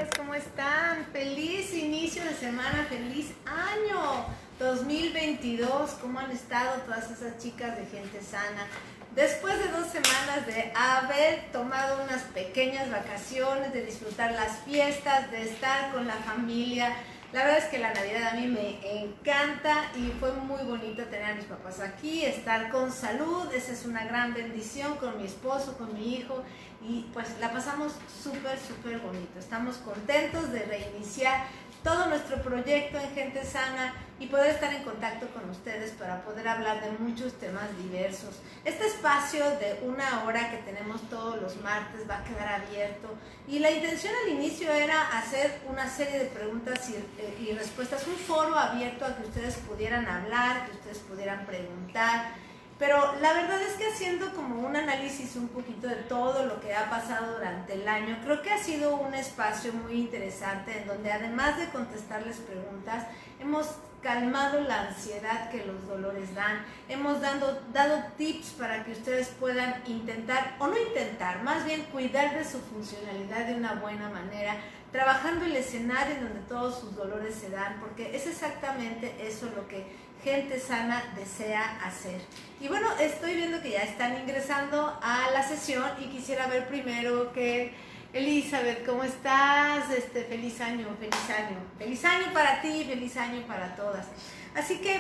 tardes, ¿cómo están? Feliz inicio de semana, feliz año 2022. ¿Cómo han estado todas esas chicas de Gente Sana? Después de 2 semanas de haber tomado unas pequeñas vacaciones, de disfrutar las fiestas, de estar con la familia. La verdad es que la Navidad a mí me encanta y fue muy bonito tener a mis papás aquí, estar con salud, esa es una gran bendición, con mi esposo, con mi hijo, y pues la pasamos súper bonito. Estamos contentos de reiniciar todo nuestro proyecto en Gente Sana y poder estar en contacto con ustedes para poder hablar de muchos temas diversos. Este espacio de 1 hora que tenemos todos los martes va a quedar abierto y la intención al inicio era hacer una serie de preguntas y respuestas, un foro abierto a que ustedes pudieran hablar, que ustedes pudieran preguntar. Pero la verdad es que haciendo como un análisis un poquito de todo lo que ha pasado durante el año, creo que ha sido un espacio muy interesante en donde además de contestarles preguntas, hemos calmado la ansiedad que los dolores dan, hemos dado tips para que ustedes puedan intentar, o no intentar, más bien cuidar de su funcionalidad de una buena manera, trabajando el escenario en donde todos sus dolores se dan, porque es exactamente eso lo que Gente Sana desea hacer. Y bueno, estoy viendo que ya están ingresando a la sesión y quisiera ver primero que Elizabeth, ¿cómo estás? Feliz año, feliz año. Feliz año para ti, feliz año para todas. Así que,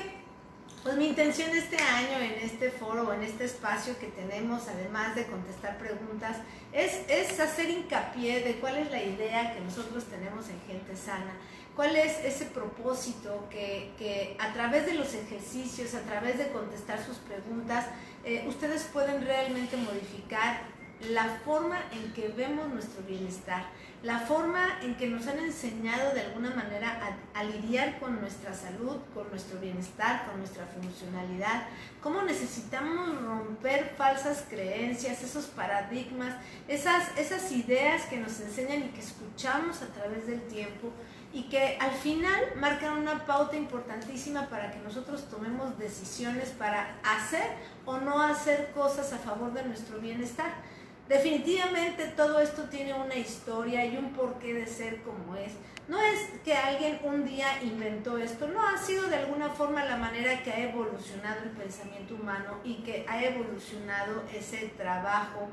pues mi intención este año en este foro, en este espacio que tenemos, además de contestar preguntas, es hacer hincapié de cuál es la idea que nosotros tenemos en Gente Sana. ¿Cuál es ese propósito que a través de los ejercicios, a través de contestar sus preguntas, ustedes pueden realmente modificar la forma en que vemos nuestro bienestar, la forma en que nos han enseñado de alguna manera a lidiar con nuestra salud, con nuestro bienestar, con nuestra funcionalidad, cómo necesitamos romper falsas creencias, esos paradigmas, esas ideas que nos enseñan y que escuchamos a través del tiempo y que al final marcan una pauta importantísima para que nosotros tomemos decisiones para hacer o no hacer cosas a favor de nuestro bienestar. Definitivamente todo esto tiene una historia y un porqué de ser como es. No es que alguien un día inventó esto, no, ha sido de alguna forma la manera que ha evolucionado el pensamiento humano y que ha evolucionado ese trabajo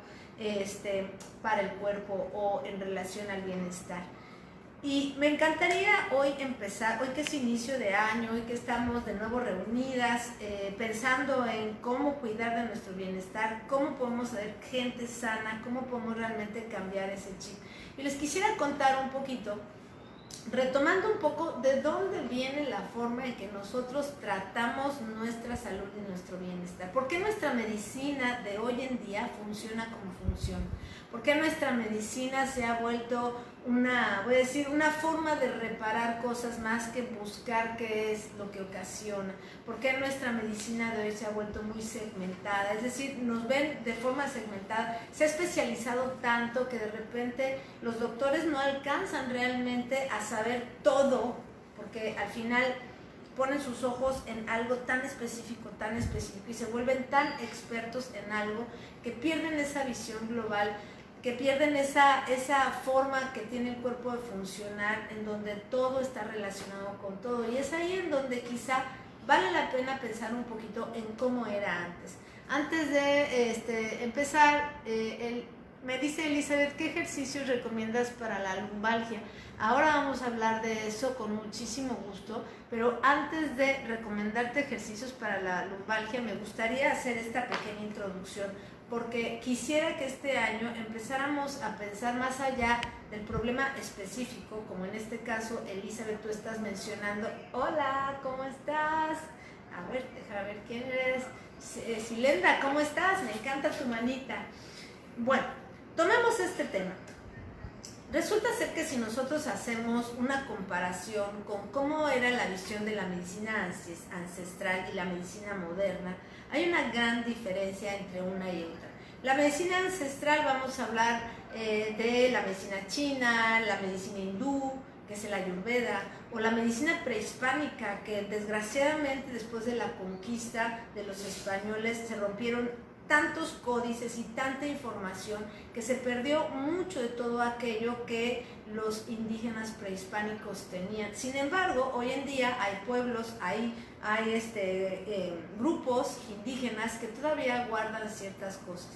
para el cuerpo o en relación al bienestar. Y me encantaría hoy empezar, hoy que es inicio de año, hoy que estamos de nuevo reunidas, pensando en cómo cuidar de nuestro bienestar, cómo podemos ser gente sana, cómo podemos realmente cambiar ese chip. Y les quisiera contar un poquito, retomando un poco de dónde viene la forma en que nosotros tratamos nuestra salud y nuestro bienestar. ¿Por qué nuestra medicina de hoy en día funciona como funciona? ¿Por qué nuestra medicina se ha vuelto una forma de reparar cosas más que buscar qué es lo que ocasiona? ¿Por qué nuestra medicina de hoy se ha vuelto muy segmentada? Es decir, nos ven de forma segmentada, se ha especializado tanto que de repente los doctores no alcanzan realmente a saber todo, porque al final ponen sus ojos en algo tan específico y se vuelven tan expertos en algo que pierden esa visión global, que pierden esa forma que tiene el cuerpo de funcionar, en donde todo está relacionado con todo. Y es ahí en donde quizá vale la pena pensar un poquito en cómo era antes. Antes de empezar, me dice Elizabeth, ¿qué ejercicios recomiendas para la lumbalgia? Ahora vamos a hablar de eso con muchísimo gusto, pero antes de recomendarte ejercicios para la lumbalgia, me gustaría hacer esta pequeña introducción, porque quisiera que este año empezáramos a pensar más allá del problema específico, como en este caso, Elizabeth, tú estás mencionando. Hola, ¿cómo estás? A ver, déjame ver quién eres. Silenda, ¿cómo estás? Me encanta tu manita. Bueno, tomemos este tema. Resulta ser que si nosotros hacemos una comparación con cómo era la visión de la medicina ancestral y la medicina moderna, hay una gran diferencia entre una y otra. La medicina ancestral, vamos a hablar de la medicina china, la medicina hindú, que es el Ayurveda, o la medicina prehispánica, que desgraciadamente después de la conquista de los españoles se rompieron tantos códices y tanta información que se perdió mucho de todo aquello que los indígenas prehispánicos tenían. Sin embargo, hoy en día hay pueblos, hay grupos indígenas que todavía guardan ciertas cosas.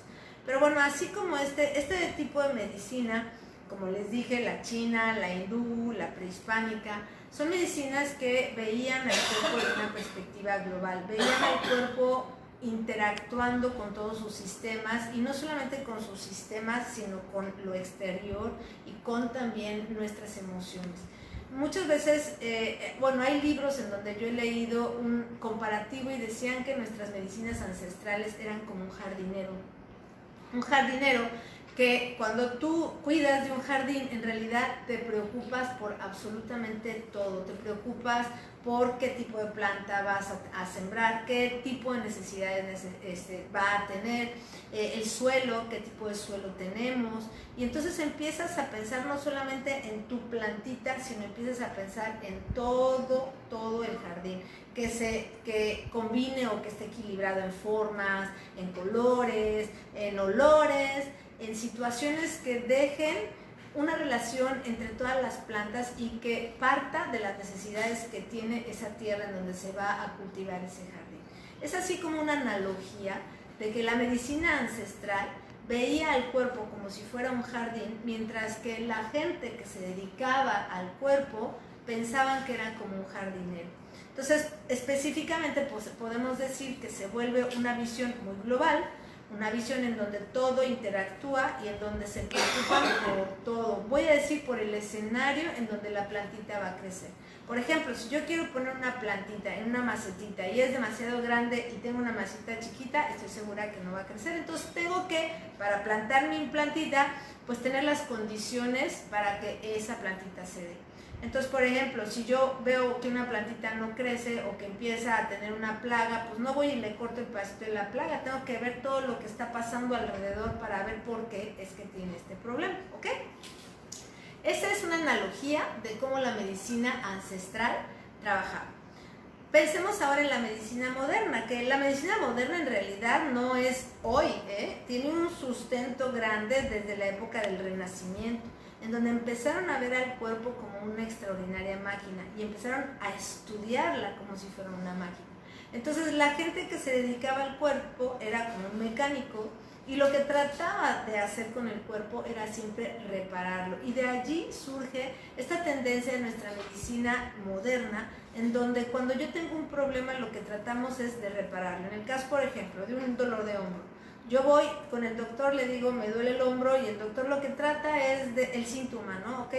Pero bueno, así como este tipo de medicina, como les dije, la china, la hindú, la prehispánica, son medicinas que veían al cuerpo de una perspectiva global, veían al cuerpo interactuando con todos sus sistemas, y no solamente con sus sistemas, sino con lo exterior y con también nuestras emociones. Muchas veces, hay libros en donde yo he leído un comparativo y decían que nuestras medicinas ancestrales eran como un jardinero. Un jardinero que cuando tú cuidas de un jardín, en realidad te preocupas por absolutamente todo. Te preocupas por qué tipo de planta vas a sembrar, qué tipo de necesidades va a tener, el suelo, qué tipo de suelo tenemos. Y entonces empiezas a pensar no solamente en tu plantita, sino empiezas a pensar en todo el jardín, que combine o que esté equilibrado en formas, en colores, en olores, en situaciones que dejen una relación entre todas las plantas y que parta de las necesidades que tiene esa tierra en donde se va a cultivar ese jardín. Es así como una analogía de que la medicina ancestral veía al cuerpo como si fuera un jardín, mientras que la gente que se dedicaba al cuerpo pensaban que era como un jardinero. Entonces, específicamente pues, podemos decir que se vuelve una visión muy global, una visión en donde todo interactúa y en donde se preocupan por todo. Voy a decir por el escenario en donde la plantita va a crecer. Por ejemplo, si yo quiero poner una plantita en una macetita y es demasiado grande y tengo una maceta chiquita, estoy segura que no va a crecer. Entonces tengo que, para plantar mi plantita, pues tener las condiciones para que esa plantita se dé. Entonces, por ejemplo, si yo veo que una plantita no crece o que empieza a tener una plaga, pues no voy y le corto el pedacito de la plaga, tengo que ver todo lo que está pasando alrededor para ver por qué es que tiene este problema, ¿ok? Esa es una analogía de cómo la medicina ancestral trabajaba. Pensemos ahora en la medicina moderna, que la medicina moderna en realidad no es hoy, tiene un sustento grande desde la época del Renacimiento, en donde empezaron a ver al cuerpo como una extraordinaria máquina y empezaron a estudiarla como si fuera una máquina. Entonces la gente que se dedicaba al cuerpo era como un mecánico y lo que trataba de hacer con el cuerpo era siempre repararlo. Y de allí surge esta tendencia de nuestra medicina moderna, en donde cuando yo tengo un problema lo que tratamos es de repararlo. En el caso, por ejemplo, de un dolor de hombro, yo voy con el doctor, le digo, me duele el hombro, y el doctor lo que trata es el síntoma, ¿no? Ok,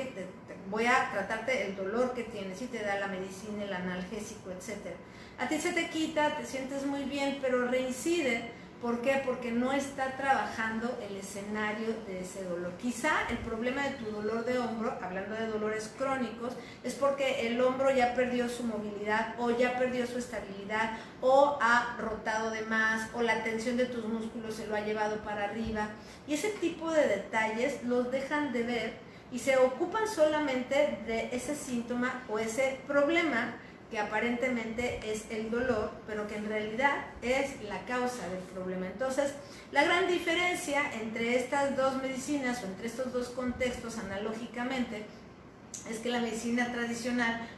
voy a tratarte el dolor que tienes, y te da la medicina, el analgésico, etc. A ti se te quita, te sientes muy bien, pero reincide. ¿Por qué? Porque no está trabajando el escenario de ese dolor. Quizá el problema de tu dolor de hombro, hablando de dolores crónicos, es porque el hombro ya perdió su movilidad o ya perdió su estabilidad o ha rotado de más o la tensión de tus músculos se lo ha llevado para arriba. Y ese tipo de detalles los dejan de ver y se ocupan solamente de ese síntoma o ese problema que aparentemente es el dolor, pero que en realidad es la causa del problema. Entonces, la gran diferencia entre estas dos medicinas o entre estos dos contextos analógicamente es que la medicina tradicional,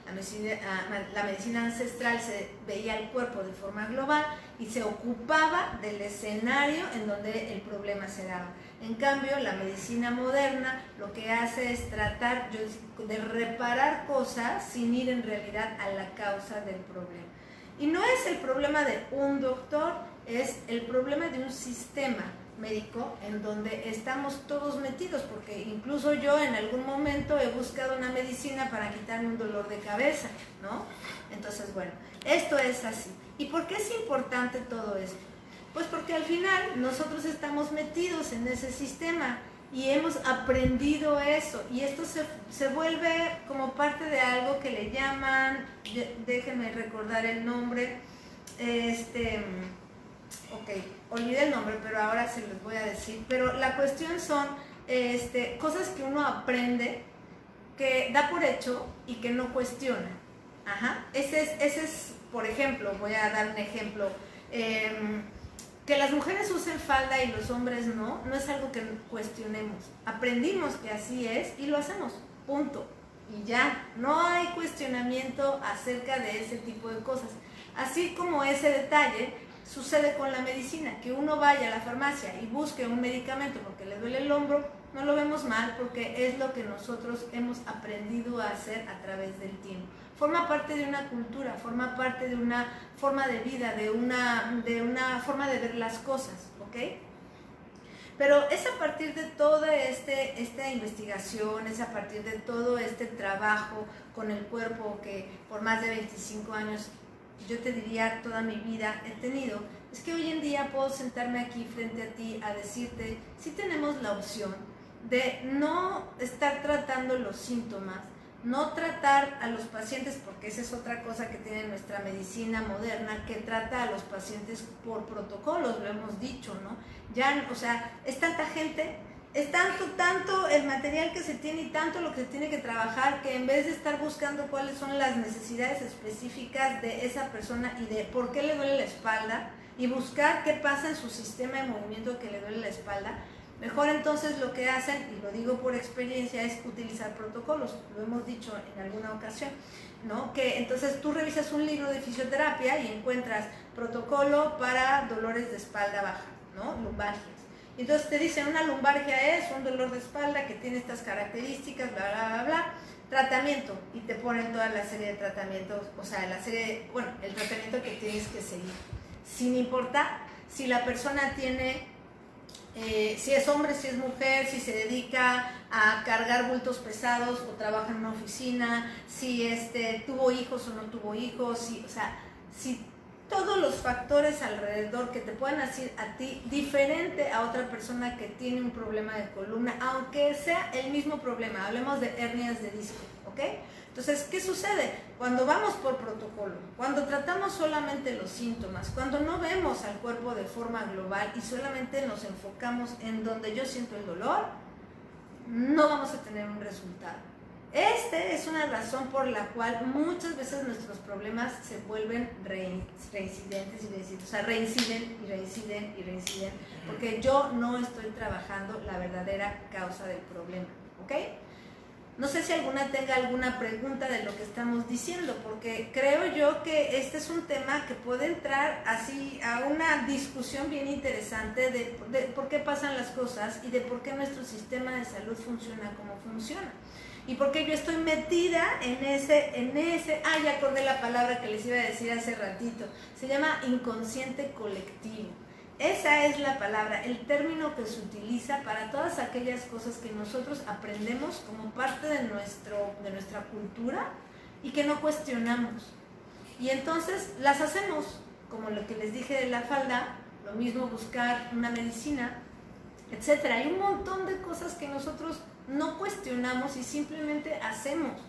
la medicina ancestral, se veía el cuerpo de forma global y se ocupaba del escenario en donde el problema se daba. En cambio, la medicina moderna lo que hace es tratar de reparar cosas sin ir en realidad a la causa del problema. Y no es el problema de un doctor, es el problema de un sistema médico en donde estamos todos metidos, porque incluso yo en algún momento he buscado una medicina para quitarme un dolor de cabeza, ¿no? Entonces, bueno, esto es así. ¿Y por qué es importante todo esto? Pues porque al final nosotros estamos metidos en ese sistema y hemos aprendido eso, y esto se vuelve como parte de algo que le llaman, déjenme recordar el nombre, ok, olvidé el nombre, pero ahora se los voy a decir. Pero la cuestión son cosas que uno aprende, que da por hecho y que no cuestiona. Ajá. Ese es, por ejemplo, voy a dar un ejemplo. Que las mujeres usen falda y los hombres no, no es algo que cuestionemos. Aprendimos que así es y lo hacemos, punto. Y ya, no hay cuestionamiento acerca de ese tipo de cosas. Así como ese detalle sucede con la medicina, que uno vaya a la farmacia y busque un medicamento porque le duele el hombro, no lo vemos mal porque es lo que nosotros hemos aprendido a hacer a través del tiempo. Forma parte de una cultura, forma parte de una forma de vida, de una forma de ver las cosas, ¿ok? Pero es a partir de toda esta investigación, es a partir de todo este trabajo con el cuerpo que por más de 25 años, yo te diría toda mi vida he tenido, es que hoy en día puedo sentarme aquí frente a ti a decirte, sí tenemos la opción de no estar tratando los síntomas, no tratar a los pacientes, porque esa es otra cosa que tiene nuestra medicina moderna, que trata a los pacientes por protocolos, lo hemos dicho, ¿no? Ya, o sea, es tanta gente, es tanto el material que se tiene y tanto lo que se tiene que trabajar, que en vez de estar buscando cuáles son las necesidades específicas de esa persona y de por qué le duele la espalda, y buscar qué pasa en su sistema de movimiento que le duele la espalda, mejor entonces lo que hacen, y lo digo por experiencia, es utilizar protocolos, lo hemos dicho en alguna ocasión, ¿no? Que entonces tú revisas un libro de fisioterapia y encuentras protocolo para dolores de espalda baja, ¿no? Lumbalgias. Y entonces te dicen, una lumbalgia es un dolor de espalda que tiene estas características, bla, bla, bla, bla, tratamiento, y te ponen toda la serie de tratamientos, o sea, el tratamiento que tienes que seguir, sin importar si la persona tiene... si es hombre, si es mujer, si se dedica a cargar bultos pesados o trabaja en una oficina, si tuvo hijos o no tuvo hijos, si todos los factores alrededor que te puedan hacer a ti diferente a otra persona que tiene un problema de columna, aunque sea el mismo problema, hablemos de hernias de disco, ¿ok? Entonces, ¿qué sucede? Cuando vamos por protocolo, cuando tratamos solamente los síntomas, cuando no vemos al cuerpo de forma global y solamente nos enfocamos en donde yo siento el dolor, no vamos a tener un resultado. Es una razón por la cual muchas veces nuestros problemas se vuelven reincidentes y reinciden, o sea, reinciden y reinciden y reinciden, porque yo no estoy trabajando la verdadera causa del problema, ¿ok? No sé si alguna tenga alguna pregunta de lo que estamos diciendo, porque creo yo que este es un tema que puede entrar así a una discusión bien interesante de por qué pasan las cosas y de por qué nuestro sistema de salud funciona como funciona. Y por qué yo estoy metida en ese, ya acordé la palabra que les iba a decir hace ratito, se llama inconsciente colectivo. Esa es la palabra, el término que se utiliza para todas aquellas cosas que nosotros aprendemos como parte de nuestra cultura y que no cuestionamos. Y entonces las hacemos, como lo que les dije de la falda, lo mismo buscar una medicina, etc. Hay un montón de cosas que nosotros no cuestionamos y simplemente hacemos.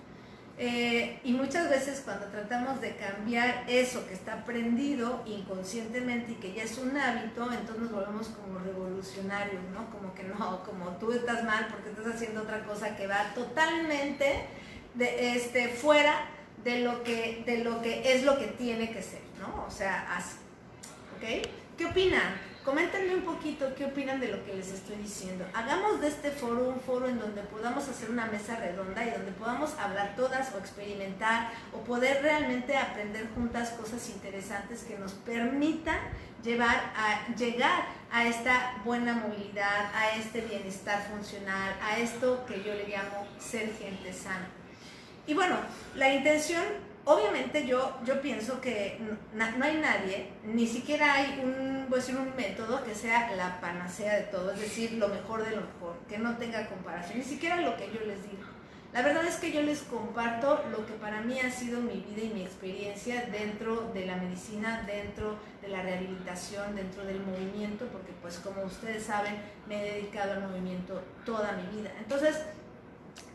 Y muchas veces cuando tratamos de cambiar eso que está aprendido inconscientemente y que ya es un hábito, entonces nos volvemos como revolucionarios, ¿no? Como que no, como tú estás mal porque estás haciendo otra cosa que va totalmente fuera de lo que es lo que tiene que ser, ¿no? O sea, así, ¿ok? ¿Qué opinan? Coméntenme un poquito qué opinan de lo que les estoy diciendo. Hagamos de este foro un foro en donde podamos hacer una mesa redonda y donde podamos hablar todas o experimentar o poder realmente aprender juntas cosas interesantes que nos permitan llegar a esta buena movilidad, a este bienestar funcional, a esto que yo le llamo ser gente sana. Y bueno, la intención, obviamente yo pienso que no hay nadie, ni siquiera hay un método que sea la panacea de todo, es decir, lo mejor de lo mejor, que no tenga comparación, ni siquiera lo que yo les digo. La verdad es que yo les comparto lo que para mí ha sido mi vida y mi experiencia dentro de la medicina, dentro de la rehabilitación, dentro del movimiento, porque pues como ustedes saben, me he dedicado al movimiento toda mi vida. Entonces,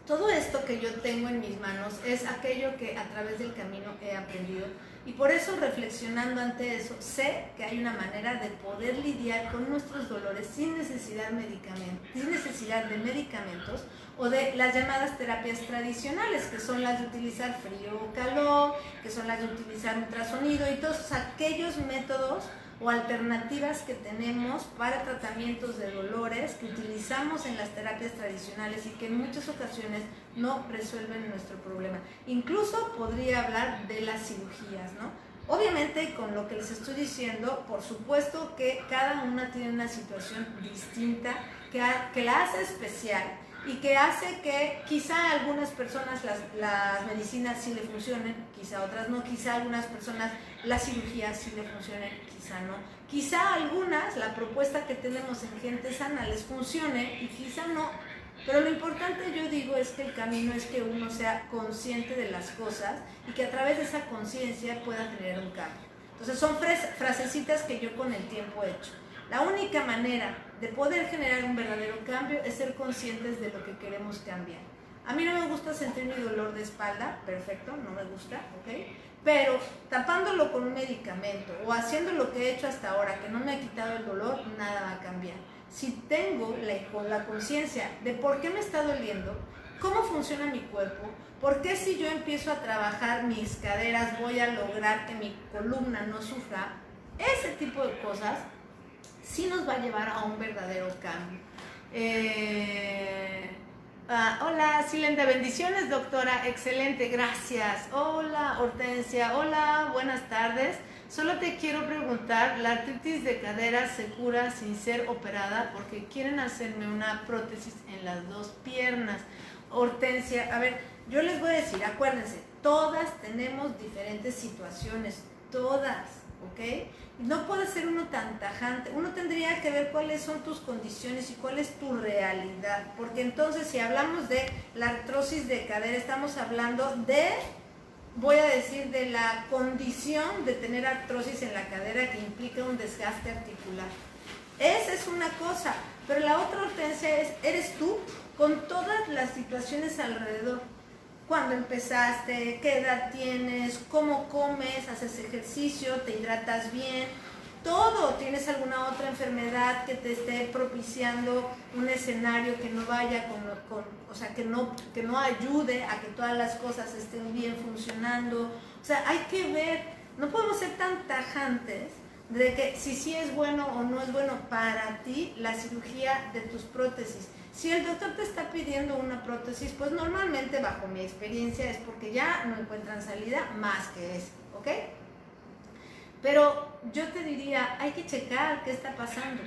todo esto que yo tengo en mis manos es aquello que a través del camino he aprendido y por eso reflexionando ante eso sé que hay una manera de poder lidiar con nuestros dolores sin necesidad de medicamentos o de las llamadas terapias tradicionales, que son las de utilizar frío o calor, que son las de utilizar ultrasonido y todos aquellos métodos o alternativas que tenemos para tratamientos de dolores que utilizamos en las terapias tradicionales y que en muchas ocasiones no resuelven nuestro problema. Incluso podría hablar de las cirugías, ¿no? Obviamente, con lo que les estoy diciendo, por supuesto que cada una tiene una situación distinta que la hace especial y que hace que quizá a algunas personas las medicinas sí le funcionen, quizá a otras no, quizá a algunas personas las cirugías sí le funcionen, quizá no. Quizá a algunas la propuesta que tenemos en Gente Sana les funcione y quizá no. Pero lo importante, yo digo, es que el camino es que uno sea consciente de las cosas y que a través de esa conciencia pueda generar un cambio. Entonces son frasecitas que yo con el tiempo he hecho. La única manera de poder generar un verdadero cambio es ser conscientes de lo que queremos cambiar. A mí no me gusta sentir mi dolor de espalda, perfecto, no me gusta, ¿ok? Pero tapándolo con un medicamento o haciendo lo que he hecho hasta ahora, que no me ha quitado el dolor, nada va a cambiar. Si tengo la conciencia de por qué me está doliendo, cómo funciona mi cuerpo, por qué si yo empiezo a trabajar mis caderas voy a lograr que mi columna no sufra, ese tipo de cosas sí nos va a llevar a un verdadero cambio. Hola, Silenda, bendiciones, doctora, excelente, gracias. Hola, Hortensia, hola, buenas tardes. Solo te quiero preguntar, ¿la artritis de cadera se cura sin ser operada? Porque quieren hacerme una prótesis en las dos piernas. Hortensia, a ver, yo les voy a decir, acuérdense, todas tenemos diferentes situaciones, todas, ¿ok? No puede ser uno tan tajante, uno tendría que ver cuáles son tus condiciones y cuál es tu realidad, porque entonces si hablamos de la artrosis de cadera, estamos hablando de, voy a decir, de la condición de tener artrosis en la cadera que implica un desgaste articular. Esa es una cosa, pero la otra, Hortensia, eres tú con todas las situaciones alrededor. ¿Cuándo empezaste? ¿Qué edad tienes? ¿Cómo comes? ¿Haces ejercicio? ¿Te hidratas bien? Todo. ¿Tienes alguna otra enfermedad que te esté propiciando un escenario que no vaya o sea, que no ayude a que todas las cosas estén bien funcionando? O sea, hay que ver, no podemos ser tan tajantes de que si sí es bueno o no es bueno para ti la cirugía de tus prótesis. Si el doctor te está pidiendo una prótesis, pues normalmente, bajo mi experiencia, es porque ya no encuentran salida más que eso, ¿ok? Pero yo te diría, hay que checar qué está pasando,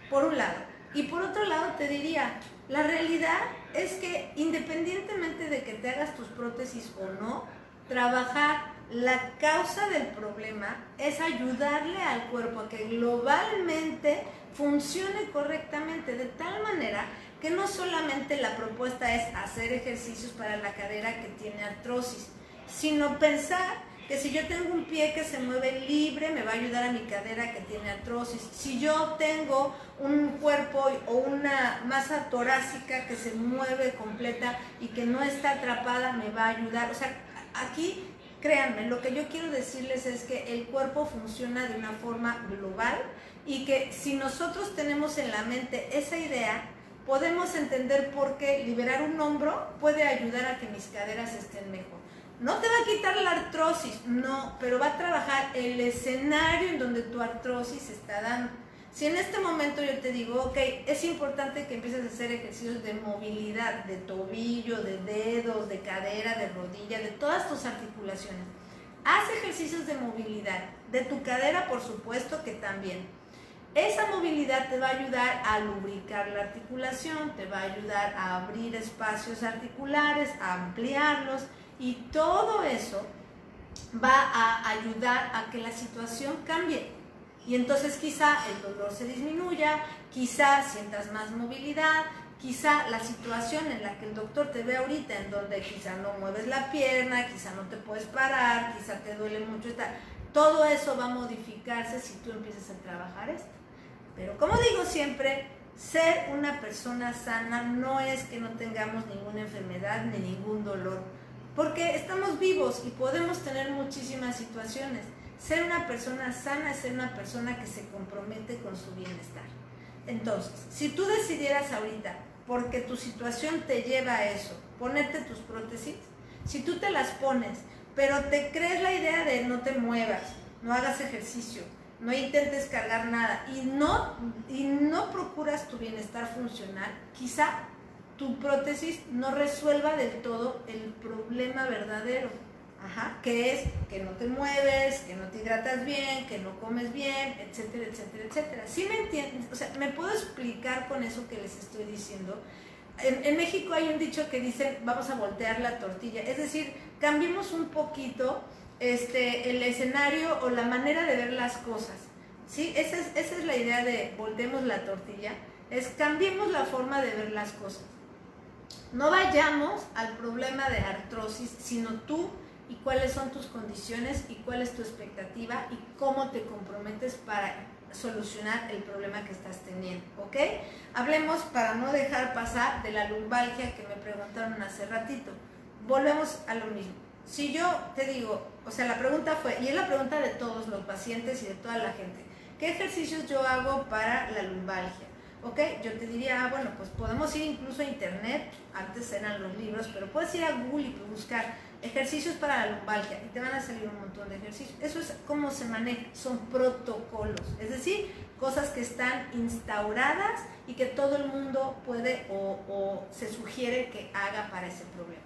por un lado. Y por otro lado te diría, la realidad es que independientemente de que te hagas tus prótesis o no, trabajar la causa del problema es ayudarle al cuerpo a que globalmente funcione correctamente, de tal manera que no solamente la propuesta es hacer ejercicios para la cadera que tiene artrosis, sino pensar que si yo tengo un pie que se mueve libre, me va a ayudar a mi cadera que tiene artrosis. Si yo tengo un cuerpo o una masa torácica que se mueve completa y que no está atrapada, me va a ayudar. O sea, aquí, créanme, lo que yo quiero decirles es que el cuerpo funciona de una forma global y que si nosotros tenemos en la mente esa idea, podemos entender por qué liberar un hombro puede ayudar a que mis caderas estén mejor. No te va a quitar la artrosis, no, pero va a trabajar el escenario en donde tu artrosis se está dando. Si en este momento yo te digo, ok, es importante que empieces a hacer ejercicios de movilidad, de tobillo, de dedos, de cadera, de rodilla, de todas tus articulaciones. Haz ejercicios de movilidad, de tu cadera por supuesto que también. Esa movilidad te va a ayudar a lubricar la articulación, te va a ayudar a abrir espacios articulares, a ampliarlos y todo eso va a ayudar a que la situación cambie. Y entonces quizá el dolor se disminuya, quizá sientas más movilidad, quizá la situación en la que el doctor te ve ahorita, en donde quizá no mueves la pierna, quizá no te puedes parar, quizá te duele mucho, todo eso va a modificarse si tú empiezas a trabajar esto. Pero como digo siempre, ser una persona sana no es que no tengamos ninguna enfermedad ni ningún dolor, porque estamos vivos y podemos tener muchísimas situaciones. Ser una persona sana es ser una persona que se compromete con su bienestar. Entonces, si tú decidieras ahorita, porque tu situación te lleva a eso, ponerte tus prótesis, si tú te las pones, pero te crees la idea de no te muevas, no hagas ejercicio, no intentes cargar nada y no procuras tu bienestar funcional, quizá tu prótesis no resuelva del todo el problema verdadero, que es que no te mueves, que no te hidratas bien, que no comes bien, etcétera, etcétera, etcétera. ¿Sí me entiendes? O sea, ¿me puedo explicar con eso que les estoy diciendo? En México hay un dicho que dice, vamos a voltear la tortilla, es decir, cambiemos un poquito el escenario o la manera de ver las cosas, ¿sí? Esa es la idea de volteemos la tortilla, es cambiemos la forma de ver las cosas. No vayamos al problema de artrosis, sino tú y cuáles son tus condiciones y cuál es tu expectativa y cómo te comprometes para solucionar el problema que estás teniendo, ¿ok? Hablemos, para no dejar pasar, de la lumbalgia que me preguntaron hace ratito. Volvemos a lo mismo. Si yo te digo, o sea, la pregunta fue, y es la pregunta de todos los pacientes y de toda la gente, ¿qué ejercicios yo hago para la lumbalgia? ¿Ok? Yo te diría, bueno, pues podemos ir incluso a internet, antes eran los libros, pero puedes ir a Google y buscar ejercicios para la lumbalgia y te van a salir un montón de ejercicios. Eso es cómo se maneja, son protocolos, es decir, cosas que están instauradas y que todo el mundo puede o se sugiere que haga para ese problema.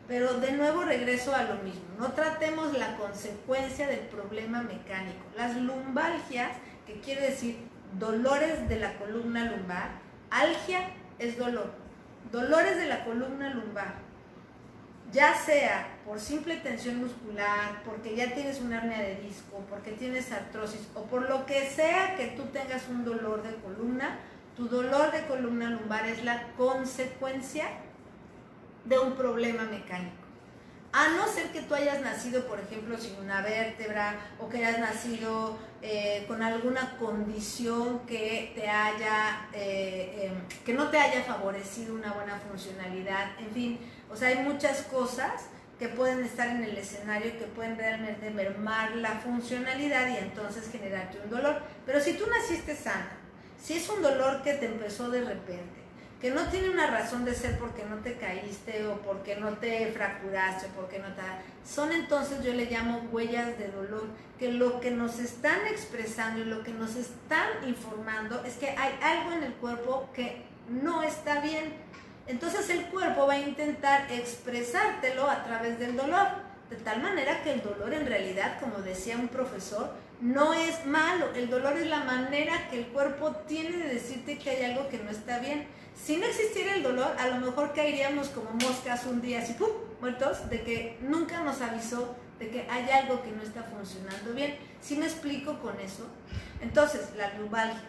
Pero de nuevo regreso a lo mismo, no tratemos la consecuencia del problema mecánico. Las lumbalgias, que quiere decir dolores de la columna lumbar, algia es dolor, dolores de la columna lumbar, ya sea por simple tensión muscular, porque ya tienes una hernia de disco, porque tienes artrosis o por lo que sea que tú tengas un dolor de columna, tu dolor de columna lumbar es la consecuencia de un problema mecánico. A no ser que tú hayas nacido, por ejemplo, sin una vértebra o que hayas nacido con alguna condición que te haya, que no te haya favorecido una buena funcionalidad, en fin, o sea, hay muchas cosas que pueden estar en el escenario que pueden realmente mermar la funcionalidad y entonces generarte un dolor. Pero si tú naciste sana, si es un dolor que te empezó de repente, que no tiene una razón de ser porque no te caíste o porque no te fracturaste o porque no te... Son entonces, yo le llamo huellas de dolor, que lo que nos están expresando y lo que nos están informando es que hay algo en el cuerpo que no está bien. Entonces el cuerpo va a intentar expresártelo a través del dolor, de tal manera que el dolor en realidad, como decía un profesor, no es malo. El dolor es la manera que el cuerpo tiene de decirte que hay algo que no está bien. Si no existiera el dolor, a lo mejor caeríamos como moscas un día así, ¡pum!, muertos, de que nunca nos avisó de que hay algo que no está funcionando bien. ¿Sí me explico con eso? Entonces, las lumbalgias.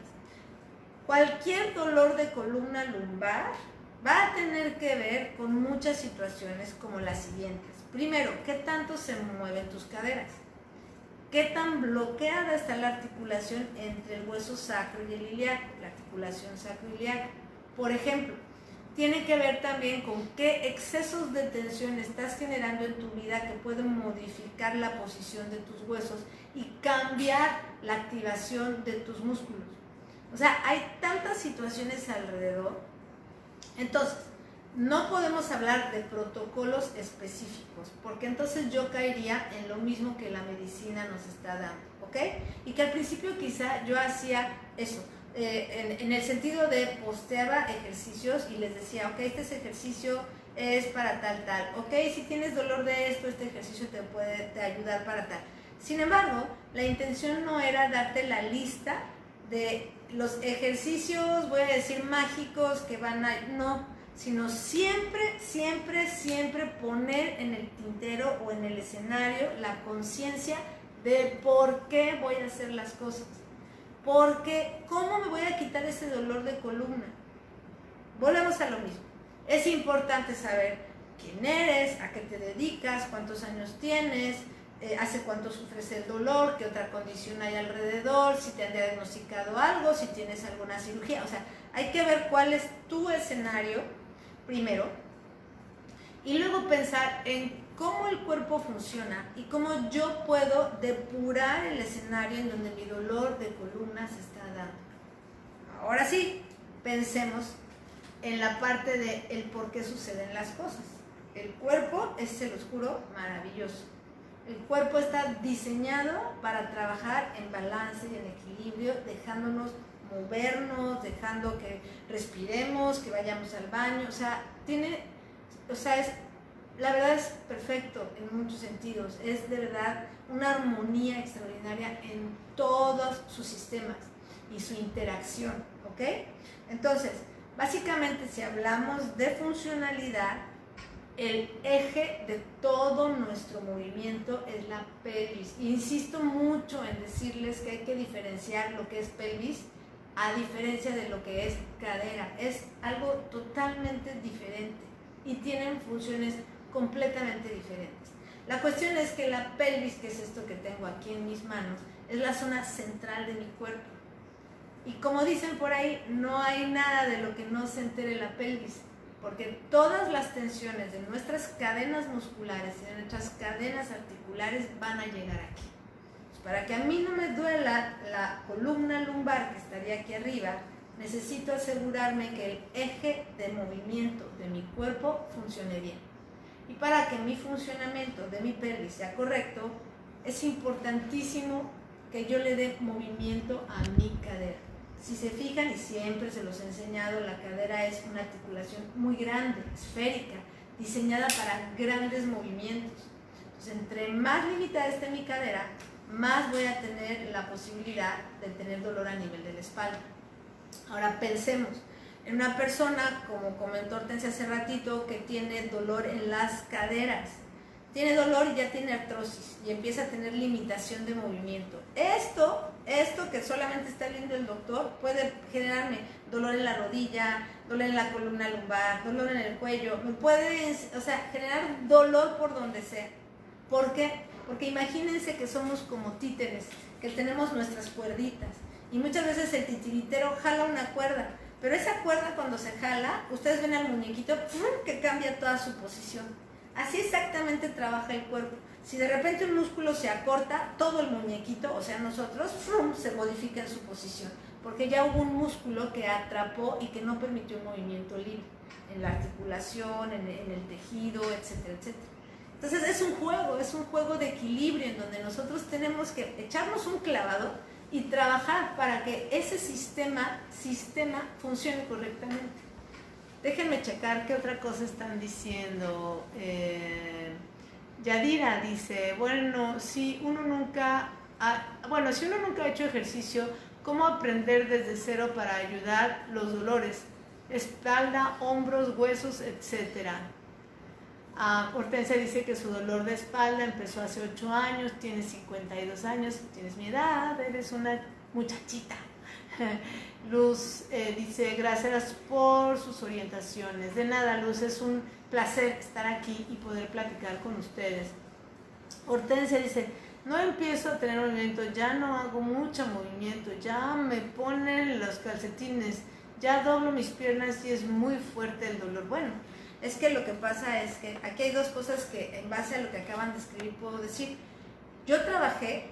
Cualquier dolor de columna lumbar va a tener que ver con muchas situaciones como las siguientes. Primero, ¿qué tanto se mueven tus caderas? ¿Qué tan bloqueada está la articulación entre el hueso sacro y el ilíaco? La articulación sacroiliaca. Por ejemplo, tiene que ver también con qué excesos de tensión estás generando en tu vida que pueden modificar la posición de tus huesos y cambiar la activación de tus músculos. O sea, hay tantas situaciones alrededor. Entonces, no podemos hablar de protocolos específicos, porque entonces yo caería en lo mismo que la medicina nos está dando, ¿ok? Y que al principio quizá yo hacía eso, en el sentido de posteaba ejercicios y les decía, ok, este ejercicio es para tal, ok, si tienes dolor de esto, este ejercicio te puede ayudar para tal. Sin embargo, la intención no era darte la lista de los ejercicios, voy a decir, mágicos que van a... No, sino siempre, siempre, siempre poner en el tintero o en el escenario la conciencia de por qué voy a hacer las cosas. Porque, ¿cómo me voy a quitar ese dolor de columna? Volvemos a lo mismo. Es importante saber quién eres, a qué te dedicas, cuántos años tienes, hace cuánto sufres el dolor, qué otra condición hay alrededor, si te han diagnosticado algo, si tienes alguna cirugía. O sea, hay que ver cuál es tu escenario primero y luego pensar en cómo el cuerpo funciona y cómo yo puedo depurar el escenario en donde mi dolor de columna se está dando. Ahora sí, pensemos en la parte de el por qué suceden las cosas. El cuerpo es, se los juro, maravilloso. El cuerpo está diseñado para trabajar en balance y en equilibrio, dejándonos movernos, dejando que respiremos, que vayamos al baño, la verdad es perfecto en muchos sentidos, es de verdad una armonía extraordinaria en todos sus sistemas y su interacción, ¿ok? Entonces, básicamente si hablamos de funcionalidad, el eje de todo nuestro movimiento es la pelvis. Insisto mucho en decirles que hay que diferenciar lo que es pelvis a diferencia de lo que es cadera. Es algo totalmente diferente y tienen funciones completamente diferentes. La cuestión es que la pelvis, que es esto que tengo aquí en mis manos, es la zona central de mi cuerpo. Y como dicen por ahí, no hay nada de lo que no se entere la pelvis, porque todas las tensiones de nuestras cadenas musculares y de nuestras cadenas articulares van a llegar aquí. Pues para que a mí no me duela la columna lumbar que estaría aquí arriba, necesito asegurarme que el eje de movimiento de mi cuerpo funcione bien. Y para que mi funcionamiento de mi pelvis sea correcto, es importantísimo que yo le dé movimiento a mi cadera. Si se fijan, y siempre se los he enseñado, la cadera es una articulación muy grande, esférica, diseñada para grandes movimientos. Entonces, entre más limitada esté mi cadera, más voy a tener la posibilidad de tener dolor a nivel de la espalda. Ahora pensemos en una persona, como comentó Hortensia hace ratito, que tiene dolor en las caderas. Tiene dolor y ya tiene artrosis y empieza a tener limitación de movimiento. Esto que solamente está viendo el doctor puede generarme dolor en la rodilla, dolor en la columna lumbar, dolor en el cuello. Me puede, generar dolor por donde sea. ¿Por qué? Porque imagínense que somos como títeres, que tenemos nuestras cuerditas. Y muchas veces el titiritero jala una cuerda. Pero esa cuerda cuando se jala, ustedes ven al muñequito que cambia toda su posición. Así exactamente trabaja el cuerpo. Si de repente un músculo se acorta, todo el muñequito, o sea nosotros, se modifica en su posición. Porque ya hubo un músculo que atrapó y que no permitió un movimiento libre. En la articulación, en el tejido, etcétera, etcétera. Entonces es un juego de equilibrio en donde nosotros tenemos que echarnos un clavado y trabajar para que ese sistema funcione correctamente. Déjenme checar qué otra cosa están diciendo. Yadira dice, si uno nunca ha hecho ejercicio, ¿cómo aprender desde cero para ayudar los dolores? Espalda, hombros, huesos, etcétera. Hortensia dice que su dolor de espalda empezó hace 8 años, tiene 52 años, tienes mi edad, eres una muchachita. Luz dice, gracias por sus orientaciones. De nada, Luz, es un placer estar aquí y poder platicar con ustedes. Hortensia dice, no empiezo a tener movimiento, ya no hago mucho movimiento, ya me ponen los calcetines, ya doblo mis piernas y es muy fuerte el dolor. Bueno, es que lo que pasa es que aquí hay dos cosas que en base a lo que acaban de escribir puedo decir. Yo trabajé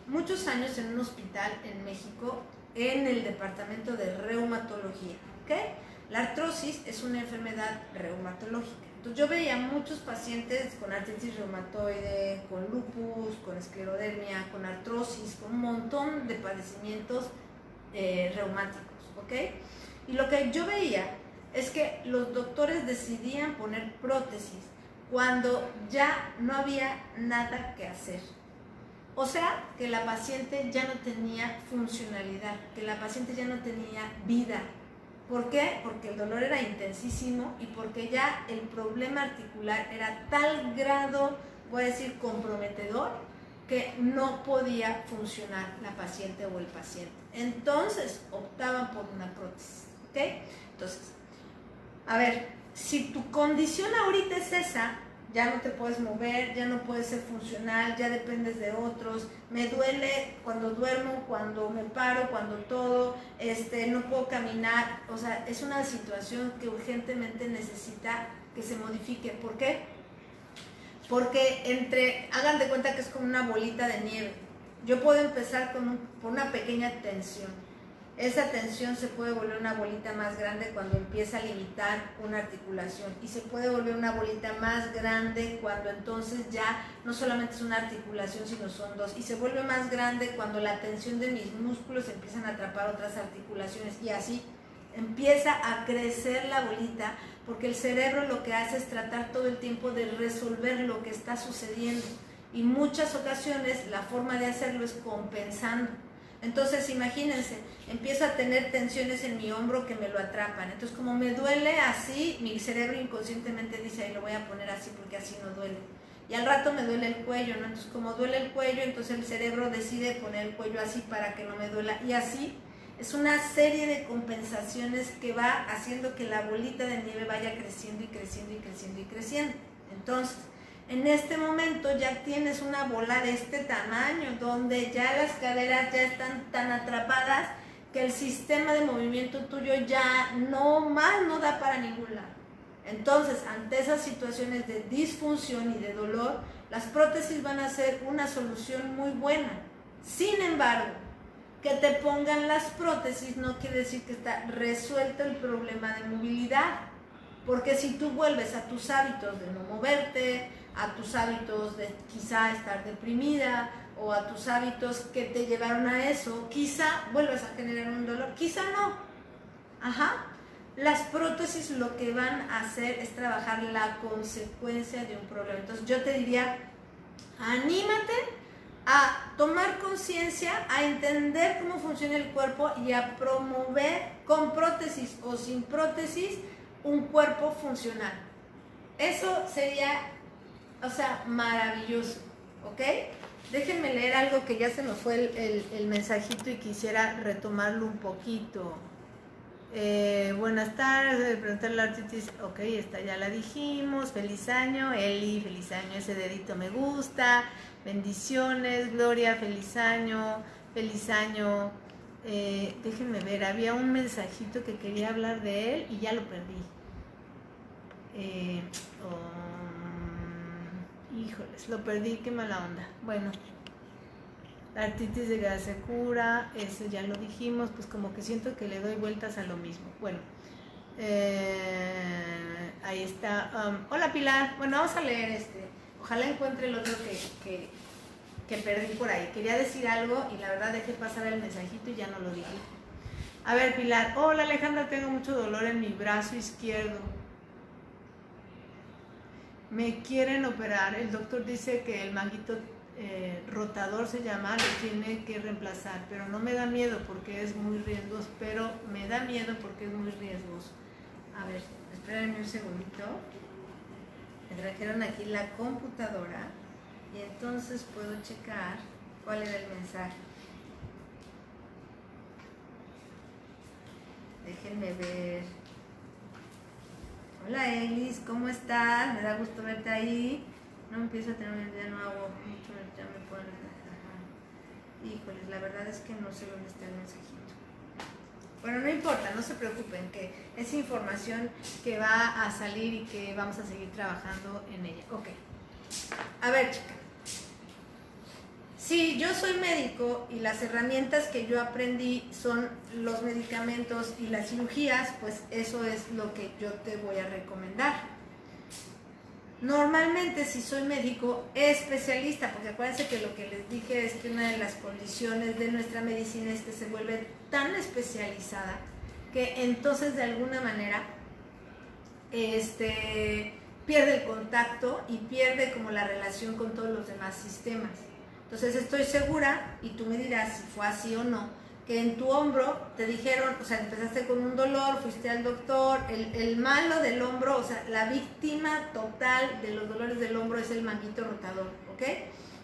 muchos años en un hospital en México en el departamento de reumatología, ¿ok? La artrosis es una enfermedad reumatológica. Entonces yo veía muchos pacientes con artritis reumatoide, con lupus, con esclerodermia, con artrosis, con un montón de padecimientos reumáticos, ¿ok? Y lo que yo veía es que los doctores decidían poner prótesis cuando ya no había nada que hacer. O sea, que la paciente ya no tenía funcionalidad, que la paciente ya no tenía vida. ¿Por qué? Porque el dolor era intensísimo y porque ya el problema articular era tal grado, voy a decir, comprometedor, que no podía funcionar la paciente o el paciente. Entonces, optaban por una prótesis, ¿ok? Entonces, a ver, si tu condición ahorita es esa, ya no te puedes mover, ya no puedes ser funcional, ya dependes de otros, me duele cuando duermo, cuando me paro, cuando todo, no puedo caminar, o sea, es una situación que urgentemente necesita que se modifique. ¿Por qué? Porque hagan de cuenta que es como una bolita de nieve. Yo puedo empezar por una pequeña tensión. Esa tensión se puede volver una bolita más grande cuando empieza a limitar una articulación y se puede volver una bolita más grande cuando entonces ya no solamente es una articulación sino son dos, y se vuelve más grande cuando la tensión de mis músculos empiezan a atrapar otras articulaciones y así empieza a crecer la bolita, porque el cerebro lo que hace es tratar todo el tiempo de resolver lo que está sucediendo y muchas ocasiones la forma de hacerlo es compensando. Entonces imagínense, empiezo a tener tensiones en mi hombro que me lo atrapan, entonces como me duele así, mi cerebro inconscientemente dice, ahí lo voy a poner así porque así no duele, y al rato me duele el cuello, ¿no? Entonces como duele el cuello, entonces el cerebro decide poner el cuello así para que no me duela, y así es una serie de compensaciones que va haciendo que la bolita de nieve vaya creciendo y creciendo y creciendo y creciendo. Entonces en este momento ya tienes una bola de este tamaño, donde ya las caderas ya están tan atrapadas que el sistema de movimiento tuyo ya no da para ningún lado. Entonces, ante esas situaciones de disfunción y de dolor, las prótesis van a ser una solución muy buena. Sin embargo, que te pongan las prótesis no quiere decir que está resuelto el problema de movilidad, porque si tú vuelves a tus hábitos de no moverte, a tus hábitos de quizá estar deprimida o a tus hábitos que te llevaron a eso, quizá vuelvas a generar un dolor, quizá no. Ajá. Las prótesis lo que van a hacer es trabajar la consecuencia de un problema. Entonces yo te diría, anímate a tomar conciencia, a entender cómo funciona el cuerpo y a promover con prótesis o sin prótesis un cuerpo funcional. Eso sería, o sea, maravilloso, ¿ok? Déjenme leer algo que ya se nos fue el mensajito y quisiera retomarlo un poquito. Buenas tardes, preguntar la artritis, ok, esta ya la dijimos. Feliz año, Eli, feliz año, ese dedito me gusta. Bendiciones, Gloria, feliz año, feliz año. Déjenme ver, había un mensajito que quería hablar de él y ya lo perdí. Híjoles, lo perdí, qué mala onda. Bueno, la artritis de gas se cura, eso ya lo dijimos, pues como que siento que le doy vueltas a lo mismo. Bueno, ahí está. Hola Pilar, bueno, vamos a leer este. Ojalá encuentre el otro que perdí por ahí. Quería decir algo y la verdad dejé pasar el mensajito y ya no lo dije. A ver Pilar, hola Alejandra, tengo mucho dolor en mi brazo izquierdo. Me quieren operar, el doctor dice que el manguito rotador se llama, lo tiene que reemplazar, pero no me da miedo porque es muy riesgoso, pero me da miedo porque es muy riesgoso. A ver, espérenme un segundito. Me trajeron aquí la computadora y entonces puedo checar cuál era el mensaje. Déjenme ver. Hola Elis, ¿cómo estás? Me da gusto verte ahí. No empiezo a tener un día, no hago mucho, ya me puedo... Híjoles, la verdad es que no sé dónde está el mensajito. Bueno, no importa, no se preocupen, que es información que va a salir y que vamos a seguir trabajando en ella. Ok. A ver, chica. Sí, yo soy médico y las herramientas que yo aprendí son los medicamentos y las cirugías, pues eso es lo que yo te voy a recomendar. Normalmente si soy médico especialista, porque acuérdense que lo que les dije es que una de las condiciones de nuestra medicina es que se vuelve tan especializada que entonces de alguna manera pierde el contacto y pierde como la relación con todos los demás sistemas. Entonces estoy segura, y tú me dirás si fue así o no, que en tu hombro te dijeron, o sea, empezaste con un dolor, fuiste al doctor, el malo del hombro, o sea, la víctima total de los dolores del hombro es el manguito rotador, ¿ok?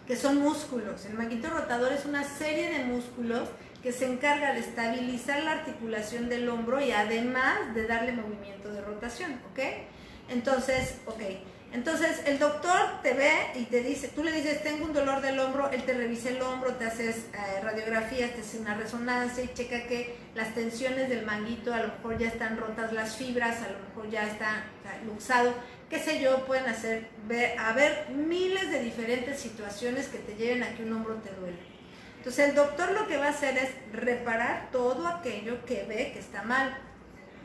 Que son músculos. El manguito rotador es una serie de músculos que se encarga de estabilizar la articulación del hombro y además de darle movimiento de rotación, ¿ok? Entonces, Entonces el doctor te ve y te dice, tú le dices, tengo un dolor del hombro, él te revisa el hombro, te haces radiografías, te hace una resonancia y checa que las tensiones del manguito a lo mejor ya están rotas, las fibras a lo mejor ya está luxado, qué sé yo, pueden haber miles de diferentes situaciones que te lleven a que un hombro te duele. Entonces el doctor lo que va a hacer es reparar todo aquello que ve que está mal,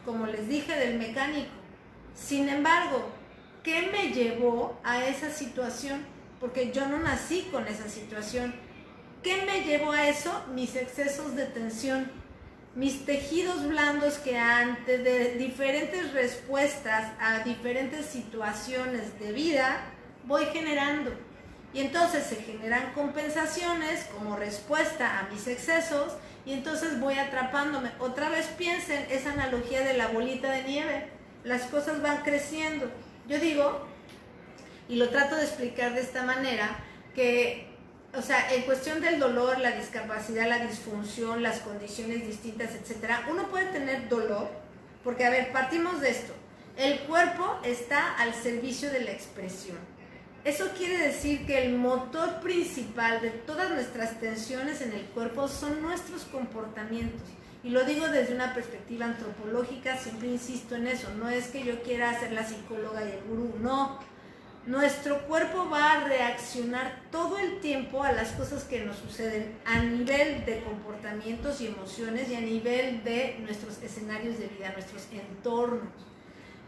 como les dije del mecánico. Sin embargo, ¿qué me llevó a esa situación? Porque yo no nací con esa situación. ¿Qué me llevó a eso? Mis excesos de tensión, mis tejidos blandos que antes de diferentes respuestas a diferentes situaciones de vida voy generando. Y entonces se generan compensaciones como respuesta a mis excesos y entonces voy atrapándome. Otra vez piensen esa analogía de la bolita de nieve. Las cosas van creciendo. Yo digo, y lo trato de explicar de esta manera, que, o sea, en cuestión del dolor, la discapacidad, la disfunción, las condiciones distintas, etcétera, uno puede tener dolor, porque, a ver, partimos de esto. El cuerpo está al servicio de la expresión. Eso quiere decir que el motor principal de todas nuestras tensiones en el cuerpo son nuestros comportamientos. Y lo digo desde una perspectiva antropológica, siempre insisto en eso. No es que yo quiera ser la psicóloga y el gurú, no. Nuestro cuerpo va a reaccionar todo el tiempo a las cosas que nos suceden a nivel de comportamientos y emociones y a nivel de nuestros escenarios de vida, nuestros entornos.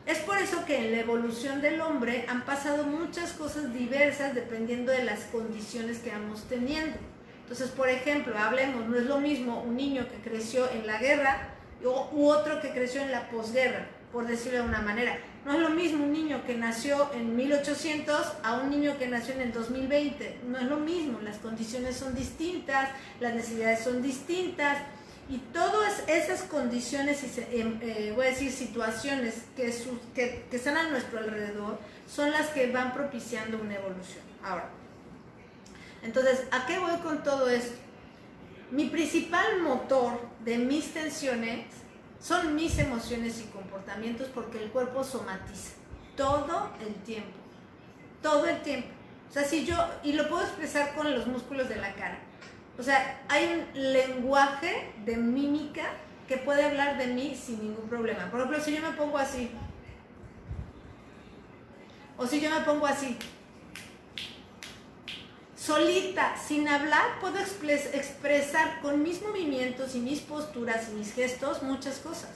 Es por eso que en la evolución del hombre han pasado muchas cosas diversas dependiendo de las condiciones que vamos teniendo. Entonces, por ejemplo, hablemos, no es lo mismo un niño que creció en la guerra u otro que creció en la posguerra, por decirlo de una manera. No es lo mismo un niño que nació en 1800 a un niño que nació en el 2020. No es lo mismo, las condiciones son distintas, las necesidades son distintas. Y todas esas condiciones y voy a decir situaciones que están a nuestro alrededor son las que van propiciando una evolución. Ahora, entonces, ¿a qué voy con todo esto? Mi principal motor de mis tensiones son mis emociones y comportamientos porque el cuerpo somatiza todo el tiempo, todo el tiempo. O sea, si yo, y lo puedo expresar con los músculos de la cara. O sea, hay un lenguaje de mímica que puede hablar de mí sin ningún problema. Por ejemplo, si yo me pongo así, o si yo me pongo así, solita, sin hablar, puedo expresar con mis movimientos y mis posturas y mis gestos muchas cosas.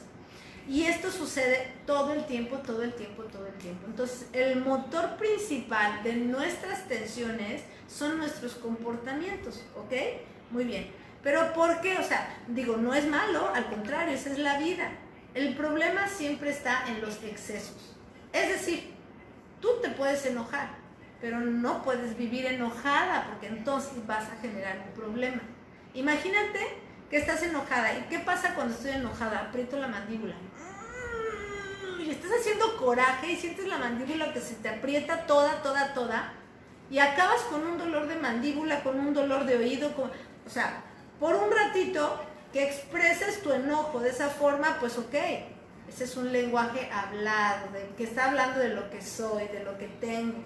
Y esto sucede todo el tiempo, todo el tiempo, todo el tiempo. Entonces, el motor principal de nuestras tensiones son nuestros comportamientos, ¿ok? Muy bien. Pero ¿por qué? O sea, digo, no es malo, al contrario, esa es la vida. El problema siempre está en los excesos. Es decir, tú te puedes enojar, pero no puedes vivir enojada porque entonces vas a generar un problema. Imagínate que estás enojada. ¿Y qué pasa cuando estoy enojada? Aprieto la mandíbula. Y estás haciendo coraje y sientes la mandíbula que se te aprieta toda, toda, toda. Y acabas con un dolor de mandíbula, con un dolor de oído. O sea, por un ratito que expreses tu enojo de esa forma, pues ok. Ese es un lenguaje hablado, que está hablando de lo que soy, de lo que tengo.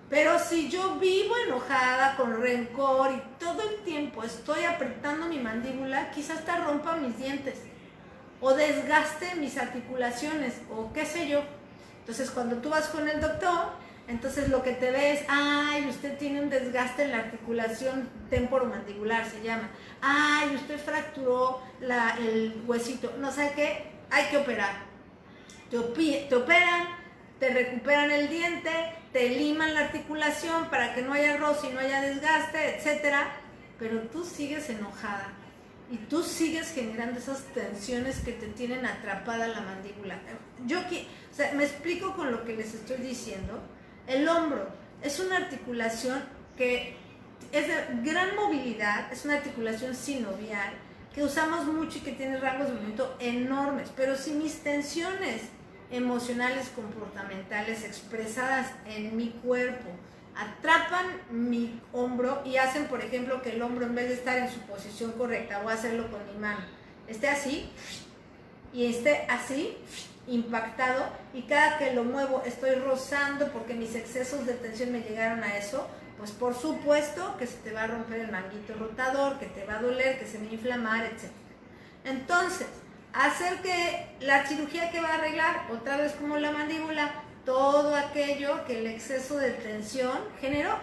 Pero si yo vivo enojada, con rencor y todo el tiempo estoy apretando mi mandíbula, quizás hasta rompa mis dientes o desgaste mis articulaciones o qué sé yo. Entonces cuando tú vas con el doctor, entonces lo que te ve es, ay, usted tiene un desgaste en la articulación temporomandibular, se llama. Ay, usted fracturó el huesito. No sé qué, hay que operar. Te operan, te recuperan el diente, te liman la articulación para que no haya roce y no haya desgaste, etcétera, pero tú sigues enojada y tú sigues generando esas tensiones que te tienen atrapada la mandíbula. O sea, me explico con lo que les estoy diciendo. El hombro es una articulación que es de gran movilidad, es una articulación sinovial que usamos mucho y que tiene rangos de movimiento enormes, pero si mis tensiones emocionales, comportamentales expresadas en mi cuerpo atrapan mi hombro y hacen, por ejemplo, que el hombro, en vez de estar en su posición correcta, voy a hacerlo con mi mano, esté así y esté así, impactado, y cada que lo muevo estoy rozando porque mis excesos de tensión me llegaron a eso, pues por supuesto que se te va a romper el manguito rotador, que te va a doler, que se va a inflamar, etc. Entonces, hacer que la cirugía que va a arreglar, otra vez como la mandíbula, todo aquello que el exceso de tensión generó,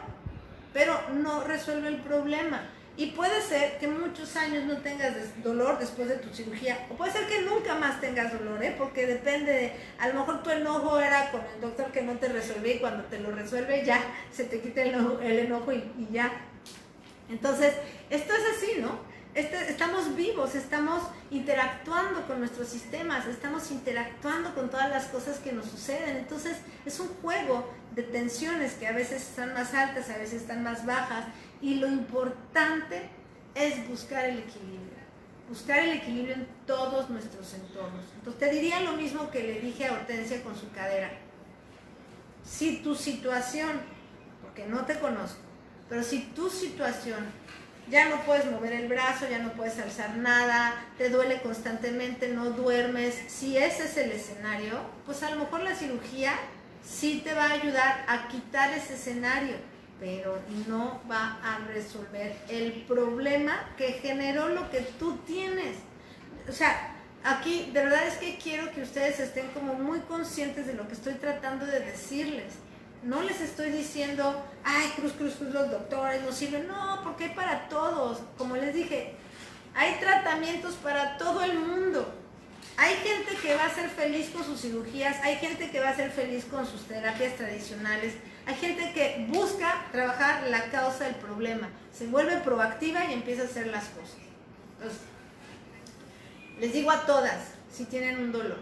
pero no resuelve el problema. Y puede ser que muchos años no tengas dolor después de tu cirugía, o puede ser que nunca más tengas dolor, porque depende de, a lo mejor tu enojo era con el doctor que no te resuelve y cuando te lo resuelve ya se te quita el enojo y ya. Entonces, esto es así, ¿no? Estamos vivos, estamos interactuando con nuestros sistemas, estamos interactuando con todas las cosas que nos suceden. Entonces, es un juego de tensiones que a veces están más altas, a veces están más bajas. Y lo importante es buscar el equilibrio en todos nuestros entornos. Entonces, te diría lo mismo que le dije a Hortensia con su cadera. Si tu situación, porque no te conozco, pero si tu situación ya no puedes mover el brazo, ya no puedes alzar nada, te duele constantemente, no duermes, si ese es el escenario, pues a lo mejor la cirugía sí te va a ayudar a quitar ese escenario, pero no va a resolver el problema que generó lo que tú tienes. O sea, aquí de verdad es que quiero que ustedes estén como muy conscientes de lo que estoy tratando de decirles. No les estoy diciendo, ay, cruz, los doctores no sirven. No, porque hay para todos. Como les dije, hay tratamientos para todo el mundo. Hay gente que va a ser feliz con sus cirugías, hay gente que va a ser feliz con sus terapias tradicionales, hay gente que busca trabajar la causa del problema, se vuelve proactiva y empieza a hacer las cosas. Entonces, les digo a todas, si tienen un dolor,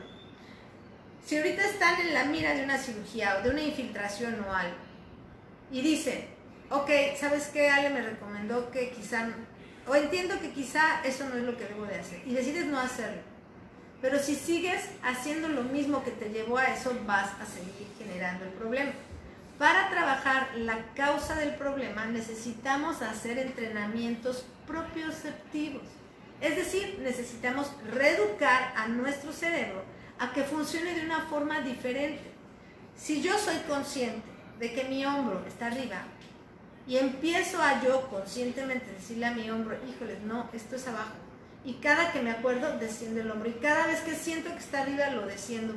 si ahorita están en la mira de una cirugía o de una infiltración o algo, y dicen, ok, ¿sabes qué? Ale me recomendó que quizá, o entiendo que quizá eso no es lo que debo de hacer, y decides no hacerlo. Pero si sigues haciendo lo mismo que te llevó a eso, vas a seguir generando el problema. Para trabajar la causa del problema necesitamos hacer entrenamientos propioceptivos. Es decir, necesitamos reeducar a nuestro cerebro a que funcione de una forma diferente. Si yo soy consciente de que mi hombro está arriba y empiezo a yo conscientemente decirle a mi hombro, híjoles, no, esto es abajo. Y cada que me acuerdo, desciendo el hombro. Y cada vez que siento que está arriba, lo desciendo.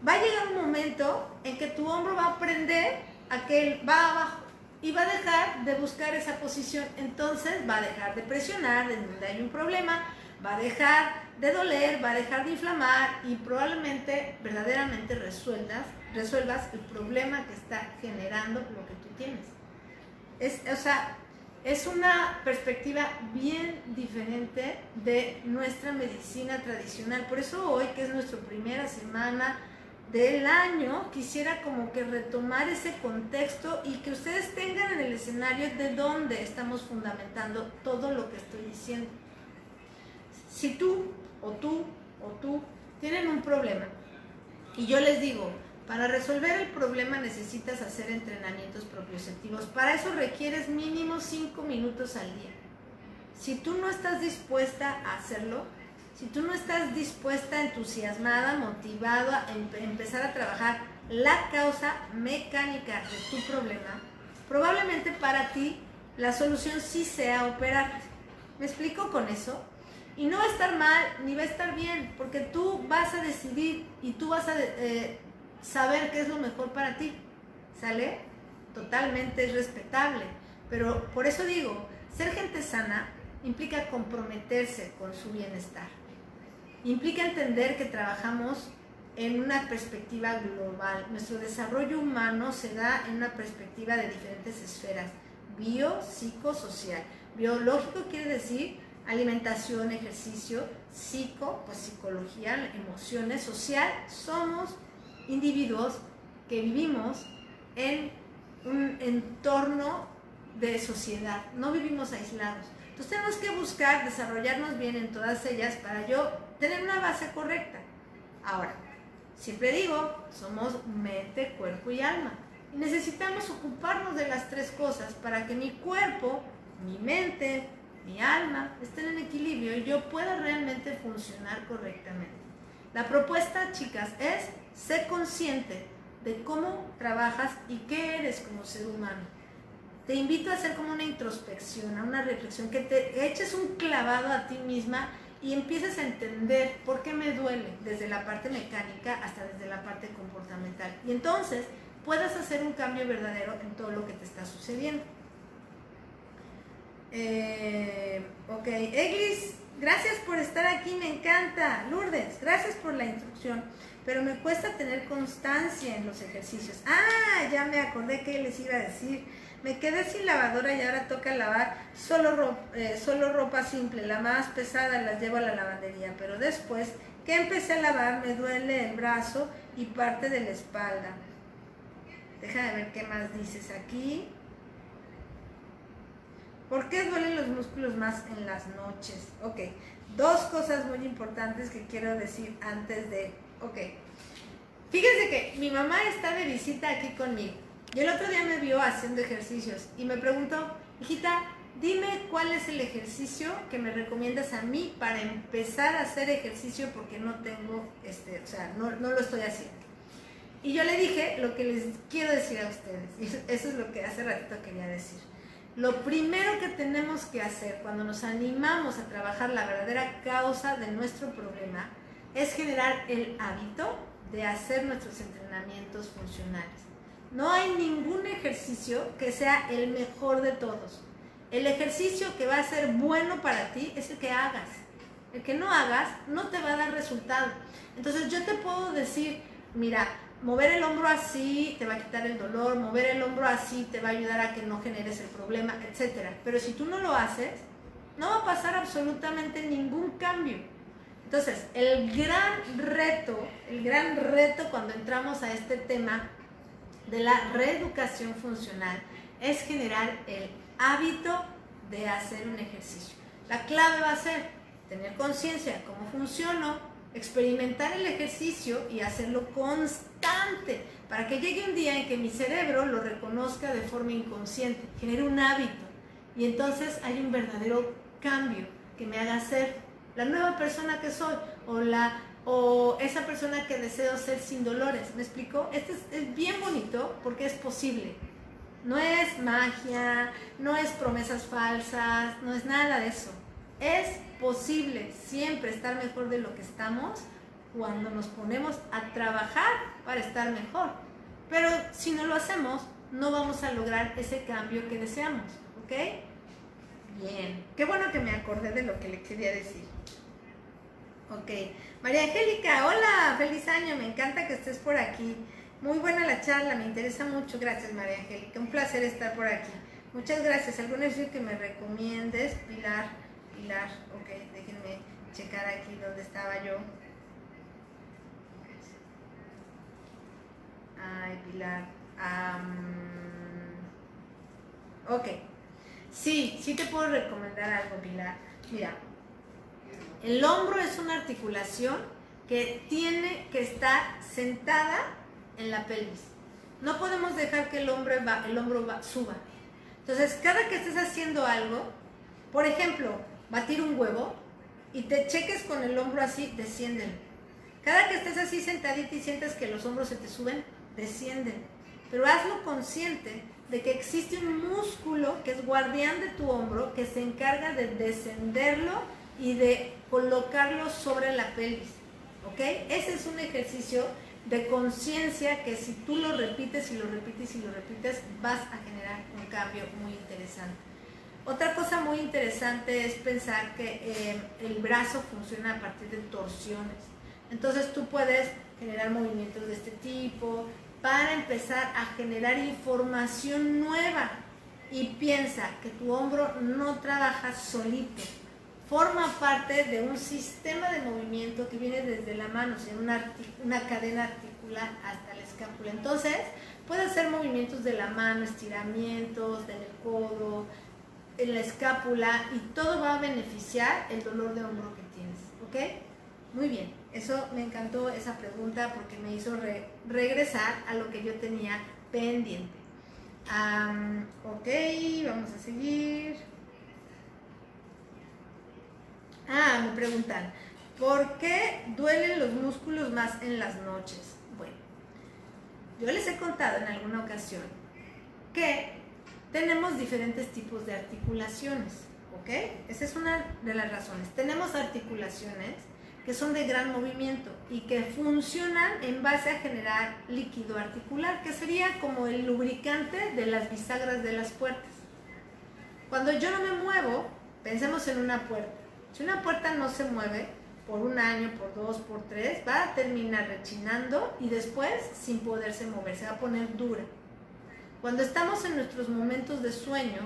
Va a llegar un momento en que tu hombro va a aprender a que él va abajo. Y va a dejar de buscar esa posición. Entonces va a dejar de presionar de donde hay un problema. Va a dejar de doler, va a dejar de inflamar. Y probablemente, verdaderamente resuelvas el problema que está generando lo que tú tienes. Es una perspectiva bien diferente de nuestra medicina tradicional. Por eso hoy, que es nuestra primera semana del año, quisiera como que retomar ese contexto y que ustedes tengan en el escenario de dónde estamos fundamentando todo lo que estoy diciendo. Si tú tienen un problema y yo les digo, para resolver el problema necesitas hacer entrenamientos propioceptivos. Para eso requieres mínimo 5 minutos al día. Si tú no estás dispuesta a hacerlo, si tú no estás dispuesta, entusiasmada, motivada a empezar a trabajar la causa mecánica de tu problema, probablemente para ti la solución sí sea operarte. ¿Me explico con eso? Y no va a estar mal ni va a estar bien, porque tú vas a decidir y tú vas a saber qué es lo mejor para ti, ¿sale? Totalmente es respetable, pero por eso digo, ser gente sana implica comprometerse con su bienestar, implica entender que trabajamos en una perspectiva global. Nuestro desarrollo humano se da en una perspectiva de diferentes esferas, bio, psicosocial. Biológico quiere decir alimentación, ejercicio, psico, pues psicología, emociones, social, somos individuos que vivimos en un entorno de sociedad, no vivimos aislados. Entonces tenemos que buscar desarrollarnos bien en todas ellas para yo tener una base correcta. Ahora, siempre digo, somos mente, cuerpo y alma. Y necesitamos ocuparnos de las tres cosas para que mi cuerpo, mi mente, mi alma estén en equilibrio y yo pueda realmente funcionar correctamente. La propuesta, chicas, es ser consciente de cómo trabajas y qué eres como ser humano. Te invito a hacer como una introspección, a una reflexión, que te eches un clavado a ti misma y empieces a entender por qué me duele, desde la parte mecánica hasta desde la parte comportamental. Y entonces puedas hacer un cambio verdadero en todo lo que te está sucediendo. Ok, Eglis, gracias por estar aquí, me encanta. Lourdes, gracias por la instrucción, pero me cuesta tener constancia en los ejercicios. Ah, ya me acordé que les iba a decir. Me quedé sin lavadora y ahora toca lavar solo ropa simple. La más pesada las llevo a la lavandería, pero después que empecé a lavar me duele el brazo y parte de la espalda. Déjame ver qué más dices aquí. ¿Por qué duelen los músculos más en las noches? Ok, dos cosas muy importantes que quiero decir antes de... Ok, fíjense que mi mamá está de visita aquí conmigo y el otro día me vio haciendo ejercicios y me preguntó, hijita, dime cuál es el ejercicio que me recomiendas a mí para empezar a hacer ejercicio porque no tengo, no lo estoy haciendo. Y yo le dije lo que les quiero decir a ustedes, y eso es lo que hace ratito quería decir. Lo primero que tenemos que hacer cuando nos animamos a trabajar la verdadera causa de nuestro problema es generar el hábito de hacer nuestros entrenamientos funcionales. No hay ningún ejercicio que sea el mejor de todos. El ejercicio que va a ser bueno para ti es el que hagas. El que no hagas no te va a dar resultado. Entonces yo te puedo decir, mira, mover el hombro así te va a quitar el dolor, mover el hombro así te va a ayudar a que no generes el problema, etc. Pero si tú no lo haces, no va a pasar absolutamente ningún cambio. Entonces, el gran reto cuando entramos a este tema de la reeducación funcional es generar el hábito de hacer un ejercicio. La clave va a ser tener conciencia de cómo funciona, experimentar el ejercicio y hacerlo constante para que llegue un día en que mi cerebro lo reconozca de forma inconsciente, genere un hábito y entonces hay un verdadero cambio que me haga ser la nueva persona que soy o esa persona que deseo ser sin dolores. ¿Me explico? Esto es bien bonito porque es posible. No es magia, no es promesas falsas, no es nada de eso. Es posible siempre estar mejor de lo que estamos cuando nos ponemos a trabajar para estar mejor. Pero si no lo hacemos, no vamos a lograr ese cambio que deseamos. ¿Ok? Bien. Qué bueno que me acordé de lo que le quería decir. Ok. María Angélica, hola, feliz año, me encanta que estés por aquí. Muy buena la charla, me interesa mucho. Gracias, María Angélica, un placer estar por aquí. Muchas gracias. ¿Algún ejercicio que me recomiendes? Pilar, ok, déjenme checar aquí donde estaba yo. Ay, Pilar. Ok. Sí te puedo recomendar algo, Pilar. Mira, el hombro es una articulación que tiene que estar sentada en la pelvis. No podemos dejar que el hombro suba. Entonces, cada que estés haciendo algo, por ejemplo, batir un huevo y te cheques con el hombro así, desciéndelo. Cada que estés así sentadita y sientas que los hombros se te suben, descienden. Pero hazlo consciente de que existe un músculo que es guardián de tu hombro que se encarga de descenderlo y de colocarlo sobre la pelvis. ¿Ok? Ese es un ejercicio de conciencia que si tú lo repites y lo repites y lo repites, vas a generar un cambio muy interesante. Otra cosa muy interesante es pensar que el brazo funciona a partir de torsiones. Entonces tú puedes generar movimientos de este tipo para empezar a generar información nueva. Y piensa que tu hombro no trabaja solito. Forma parte de un sistema de movimiento que viene desde la mano, o sea, una cadena articular hasta la escápula. Entonces, puede hacer movimientos de la mano, estiramientos del codo, en la escápula, y todo va a beneficiar el dolor de hombro que tienes. ¿Ok? Muy bien. Eso me encantó, esa pregunta, porque me hizo regresar a lo que yo tenía pendiente. Ok, vamos a seguir. Me preguntan, ¿por qué duelen los músculos más en las noches? Bueno, yo les he contado en alguna ocasión que tenemos diferentes tipos de articulaciones, ¿ok? Esa es una de las razones. Tenemos articulaciones que son de gran movimiento y que funcionan en base a generar líquido articular, que sería como el lubricante de las bisagras de las puertas. Cuando yo no me muevo, pensemos en una puerta. Si una puerta no se mueve por un año, por 2, por 3, va a terminar rechinando y después sin poderse mover, se va a poner dura. Cuando estamos en nuestros momentos de sueño,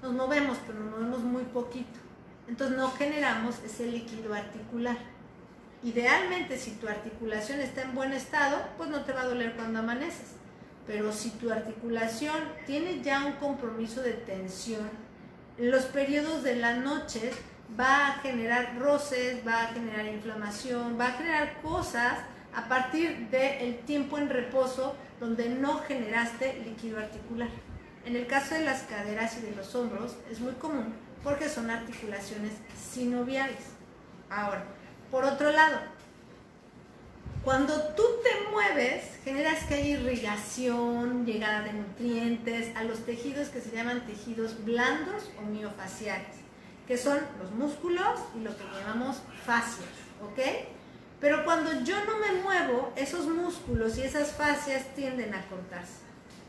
nos movemos, pero nos movemos muy poquito. Entonces no generamos ese líquido articular. Idealmente, si tu articulación está en buen estado, pues no te va a doler cuando amaneces. Pero si tu articulación tiene ya un compromiso de tensión, en los periodos de la noche va a generar roces, va a generar inflamación, va a generar cosas a partir del tiempo en reposo donde no generaste líquido articular. En el caso de las caderas y de los hombros es muy común porque son articulaciones sinoviales. Ahora, por otro lado, cuando tú te mueves, generas que hay irrigación, llegada de nutrientes a los tejidos que se llaman tejidos blandos o miofaciales, que son los músculos y lo que llamamos fascias, ¿ok? Pero cuando yo no me muevo, esos músculos y esas fascias tienden a cortarse.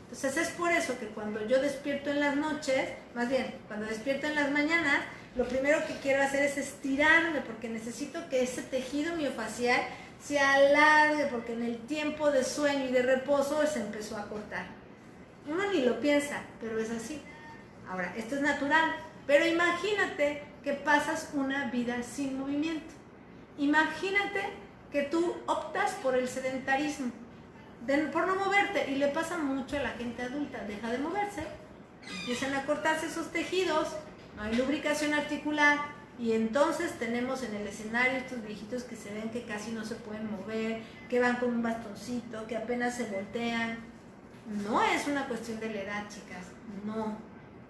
Entonces es por eso que cuando yo despierto en las noches, más bien, cuando despierto en las mañanas, lo primero que quiero hacer es estirarme porque necesito que ese tejido miofacial se alargue porque en el tiempo de sueño y de reposo se empezó a cortar. Uno ni lo piensa, pero es así. Ahora, esto es natural, pero imagínate que pasas una vida sin movimiento. Imagínate que tú optas por el sedentarismo, por no moverte, y le pasa mucho a la gente adulta, deja de moverse, empiezan a cortarse esos tejidos, no hay lubricación articular, y entonces tenemos en el escenario estos viejitos que se ven que casi no se pueden mover, que van con un bastoncito, que apenas se voltean. No es una cuestión de la edad, chicas, no.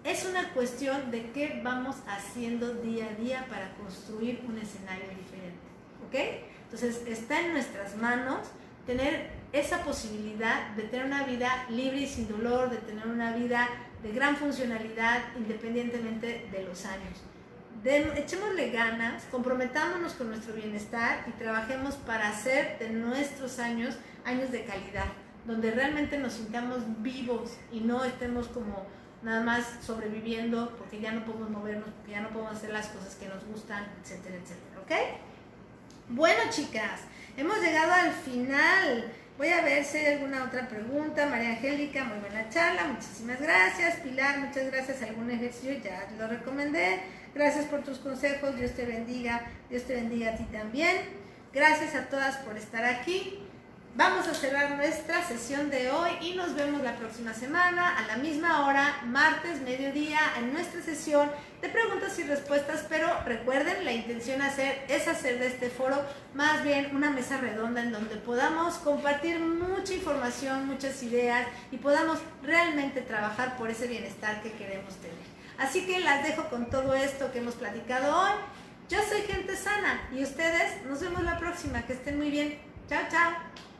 Es una cuestión de qué vamos haciendo día a día para construir un escenario diferente, ¿ok? Entonces está en nuestras manos tener esa posibilidad de tener una vida libre y sin dolor, de tener una vida de gran funcionalidad independientemente de los años. Echémosle ganas, comprometámonos con nuestro bienestar y trabajemos para hacer de nuestros años años de calidad, donde realmente nos sintamos vivos y no estemos como nada más sobreviviendo porque ya no podemos movernos, porque ya no podemos hacer las cosas que nos gustan, etcétera, etcétera, ¿ok? Bueno, chicas, hemos llegado al final. Voy a ver si hay alguna otra pregunta. María Angélica, muy buena charla, muchísimas gracias. Pilar, muchas gracias. ¿Algún ejercicio? Ya lo recomendé. Gracias por tus consejos, Dios te bendiga a ti también. Gracias a todas por estar aquí. Vamos a cerrar nuestra sesión de hoy y nos vemos la próxima semana a la misma hora, martes, mediodía, en nuestra sesión de preguntas y respuestas. Pero recuerden, la intención es hacer de este foro más bien una mesa redonda en donde podamos compartir mucha información, muchas ideas y podamos realmente trabajar por ese bienestar que queremos tener. Así que las dejo con todo esto que hemos platicado hoy. Yo soy Gente Sana y ustedes nos vemos la próxima. Que estén muy bien. Chao, chao.